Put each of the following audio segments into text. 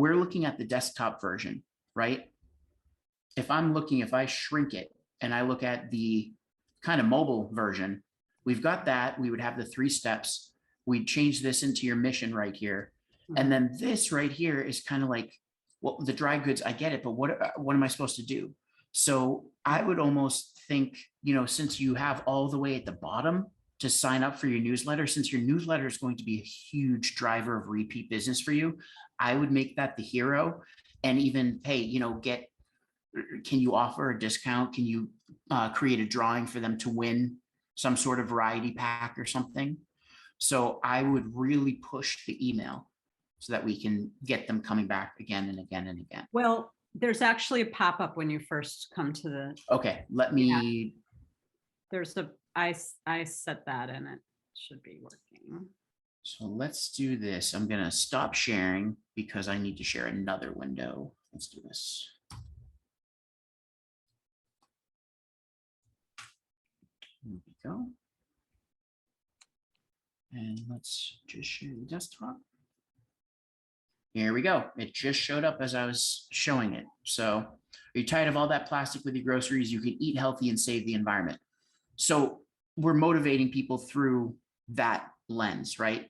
we're looking at the desktop version, right? If I shrink it and I look at the kind of mobile version, we've got that. We would have the 3 steps. We'd change this into your mission right here. And then this right here is kind of like, well, the dry goods, I get it, but what am I supposed to do? So I would almost think, since you have all the way at the bottom to sign up for your newsletter, since your newsletter is going to be a huge driver of repeat business for you, I would make that the hero. And even, hey, can you offer a discount? Can you create a drawing for them to win some sort of variety pack or something? So I would really push the email so that we can get them coming back again and again and again. Well, there's actually a pop-up when you first come to the. Okay, let me. There's I set that and it should be working. So let's do this. I'm going to stop sharing because I need to share another window. Let's do this. There we go. And let's just share the desktop. Here we go. It just showed up as I was showing it. So are you tired of all that plastic with your groceries? You can eat healthy and save the environment. So we're motivating people through that lens, right?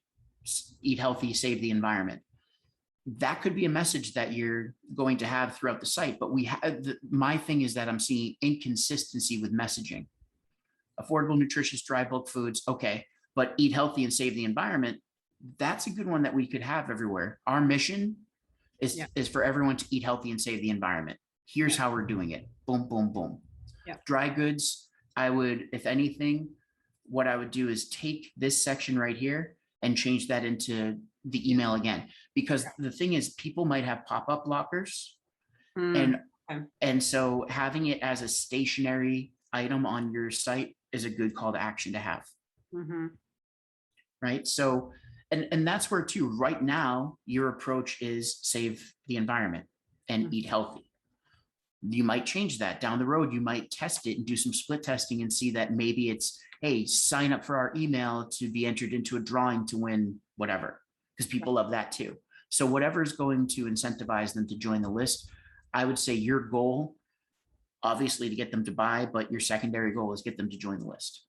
Eat healthy, save the environment. That could be a message that you're going to have throughout the site. But my thing is that I'm seeing inconsistency with messaging. Affordable, nutritious, dry bulk foods. Okay. But eat healthy and save the environment. That's a good one that we could have everywhere. Our mission is for everyone to eat healthy and save the environment. Here's how we're doing it. Boom, boom, boom. Dry goods. I would, if anything, what I would do is take this section right here and change that into the email again, because the thing is people might have pop-up blockers and so having it as a stationary item on your site is a good call to action to have. Right. So, and that's where too, right now, your approach is save the environment and eat healthy. You might change that down the road. You might test it and do some split testing and see that maybe it's, hey, sign up for our email to be entered into a drawing to win whatever, because people love that too. So whatever is going to incentivize them to join the list, I would say your goal, obviously to get them to buy, but your secondary goal is get them to join the list.